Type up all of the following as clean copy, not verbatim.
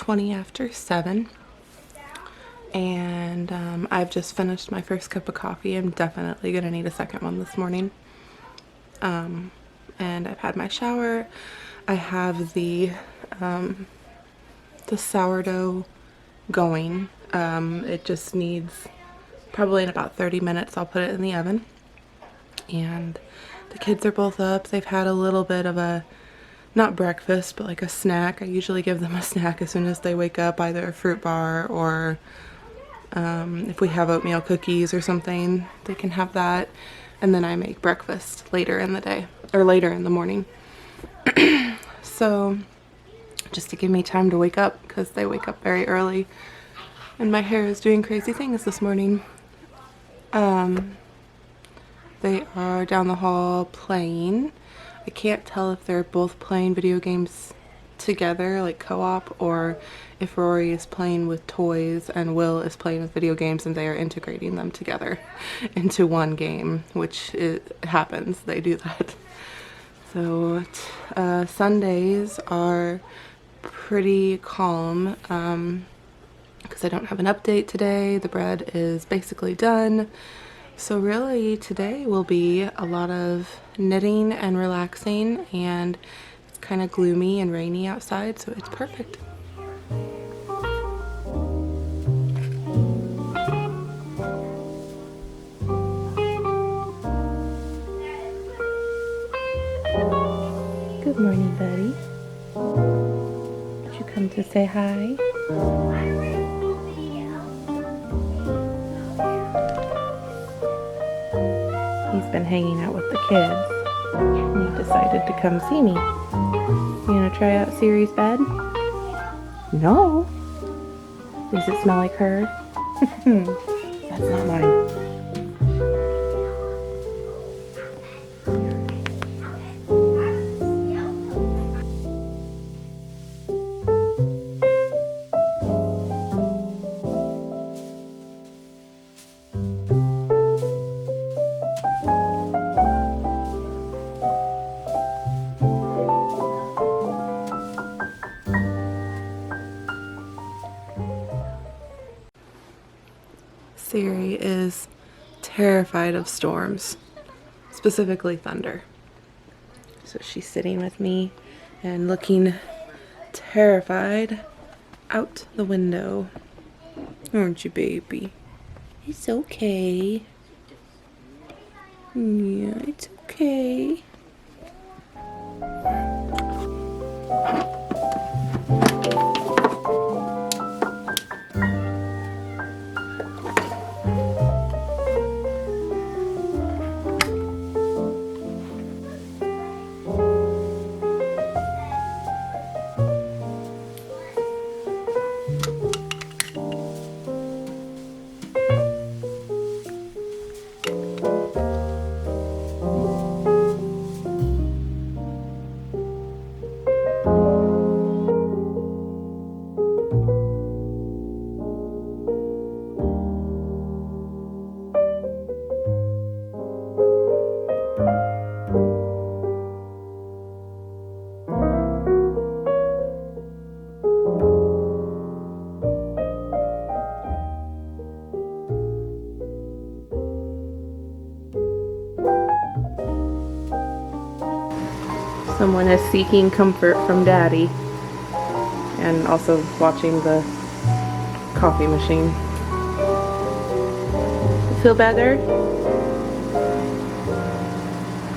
20 after 7, and I've just finished my first cup of coffee. I'm definitely gonna need a second one this morning. And I've had my shower. I have the sourdough going. It just needs, probably in about 30 minutes, I'll put it in the oven. And the kids are both up. They've had a little bit of a, not breakfast, but like a snack. I usually give them a snack as soon as they wake up, either a fruit bar or if we have oatmeal cookies or something, they can have that. And then I make breakfast later in the day, or later in the morning. So just to give me time to wake up, because they wake up very early and my hair is doing crazy things this morning. They are down the hall playing. I can't tell if they're both playing video games together, like co-op, or if Rory is playing with toys and Will is playing with video games and they are integrating them together into one game, which it happens. They do that. So Sundays are pretty calm because I don't have an update today. The bread is basically done. So really today will be a lot of knitting and relaxing, and it's kind of gloomy and rainy outside, so it's perfect. Good morning, buddy. Did you come to say hi? He's been hanging out with the kids, and he decided to come see me. You gonna try out Siri's bed? No. Does it smell like her? That's not mine. Siri is terrified of storms, specifically thunder. So she's sitting with me and looking terrified out the window. Aren't you, baby? It's okay. Yeah, it's okay. Someone is seeking comfort from Daddy, and also watching the coffee machine. You feel better?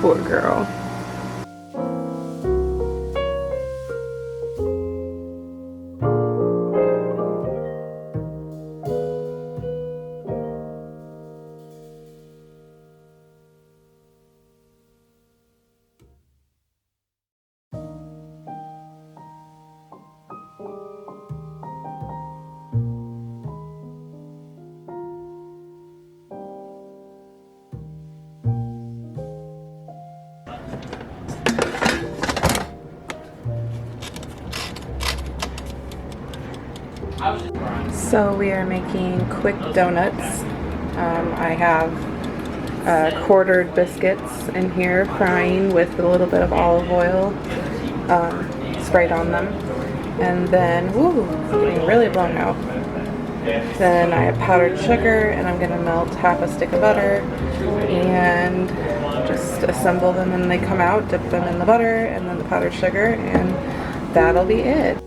Poor girl. So we are making quick donuts. I have quartered biscuits in here frying with a little bit of olive oil sprayed on them. And then, woo, it's getting really blown out. Then I have powdered sugar, and I'm gonna melt half a stick of butter and just assemble them, and they come out, dip them in the butter and then the powdered sugar, and that'll be it.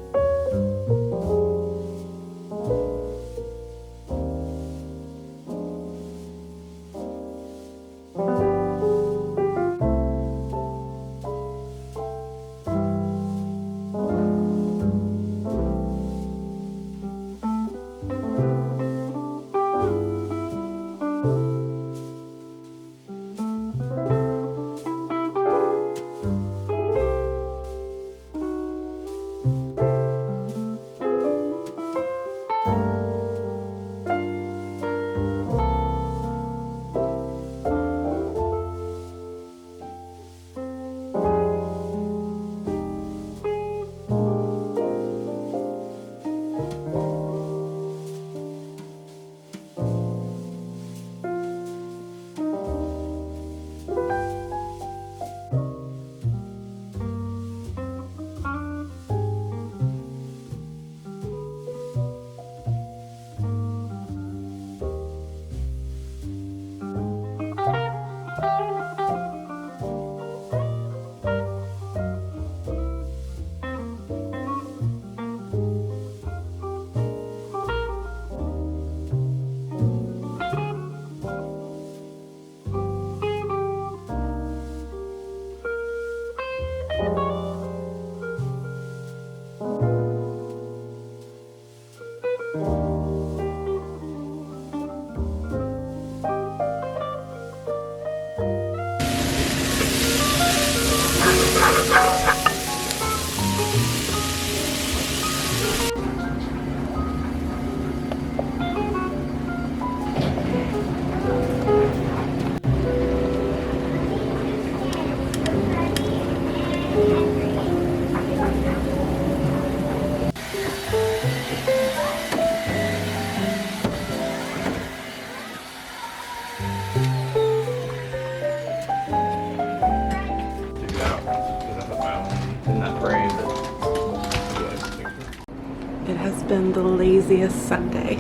It has been the laziest Sunday.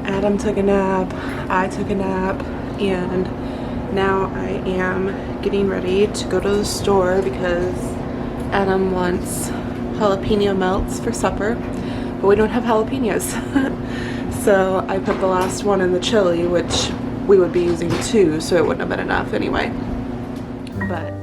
Adam took a nap, I took a nap, and now I am getting ready to go to the store because Adam wants jalapeno melts for supper, but we don't have jalapenos. So I put the last one in the chili, which we would be using 2, so it wouldn't have been enough anyway. But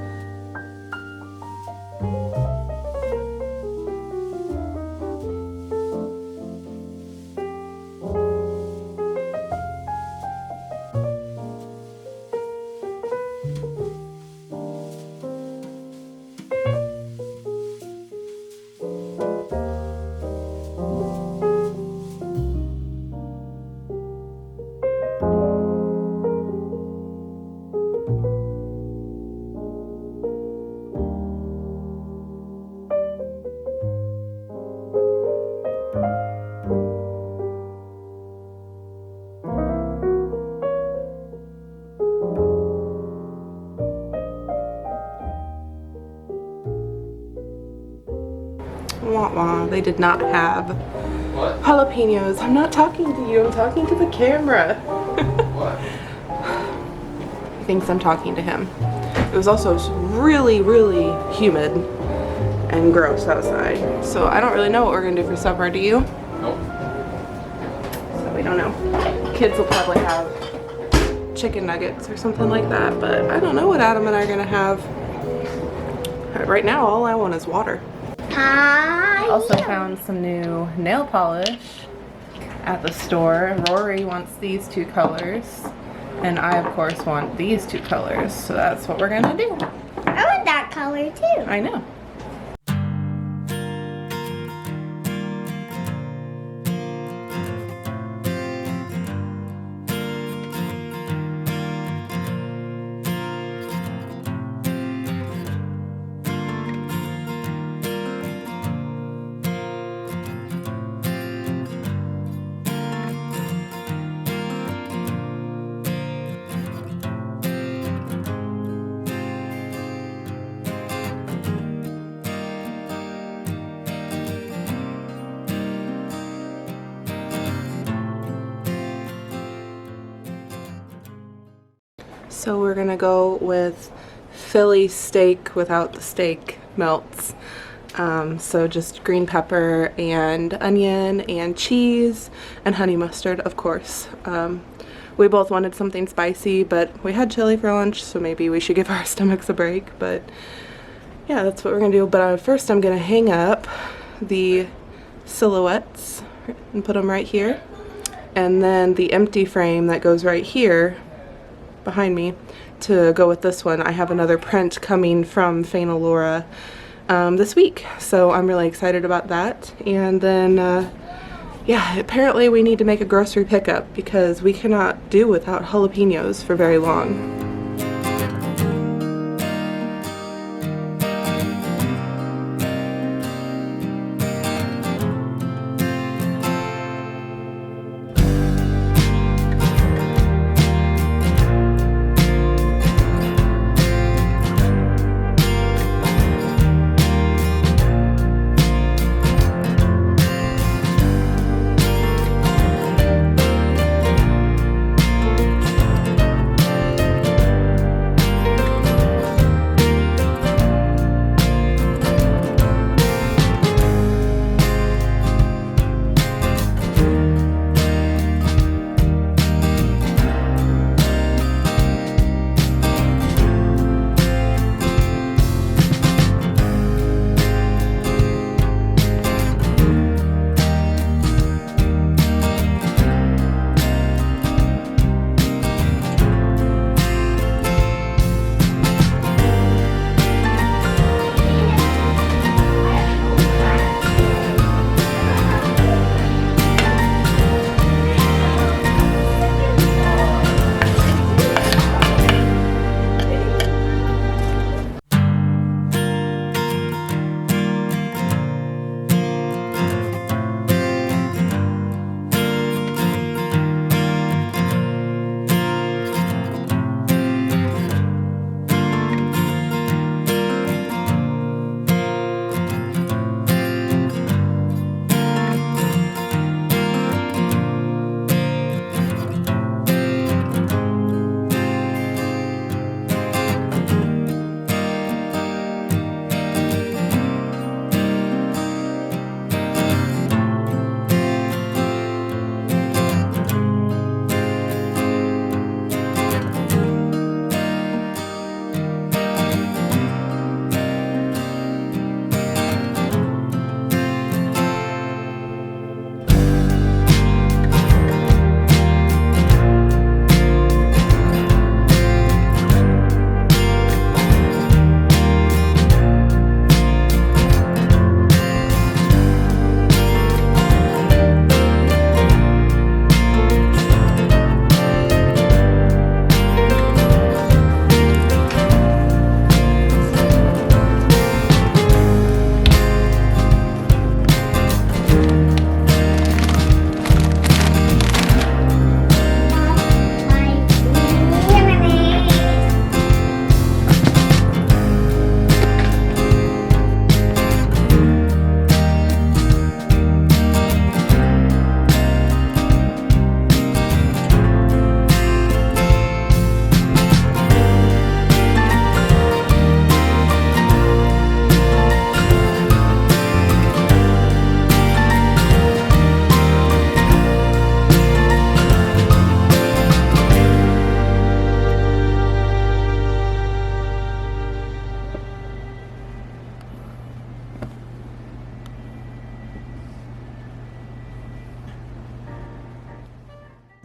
wah wah, they did not have jalapenos. I'm not talking to you, I'm talking to the camera. What? He thinks I'm talking to him. It was also really, really humid and gross outside. So I don't really know what we're gonna do for supper, do you? Nope. So we don't know. Kids will probably have chicken nuggets or something like that, but I don't know what Adam and I are gonna have. Right now, all I want is water. I also found some new nail polish at the store. Rory wants these 2 colors, and I of course want these 2 colors, so that's what we're gonna do. I want that color too. I know. So we're gonna go with Philly steak without the steak melts. So just green pepper and onion and cheese and honey mustard, of course. We both wanted something spicy, but we had chili for lunch, so maybe we should give our stomachs a break. But yeah, that's what we're gonna do. But first I'm gonna hang up the silhouettes and put them right here. And then the empty frame that goes right here behind me to go with this one. I have another print coming from Faina Laura this week, so I'm really excited about that. And then yeah, apparently we need to make a grocery pickup because we cannot do without jalapenos for very long.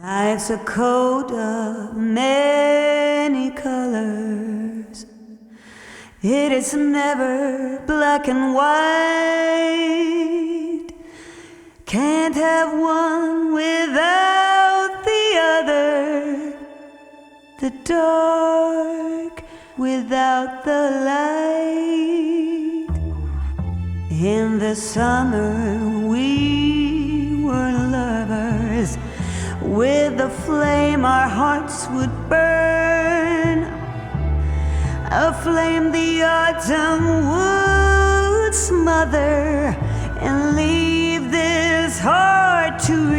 Life's a coat of many colors. It is never black and white. Can't have one without the other. The dark without the light. In the summer we were lovers. With the flame our hearts would burn, a flame the autumn would smother, and leave this heart to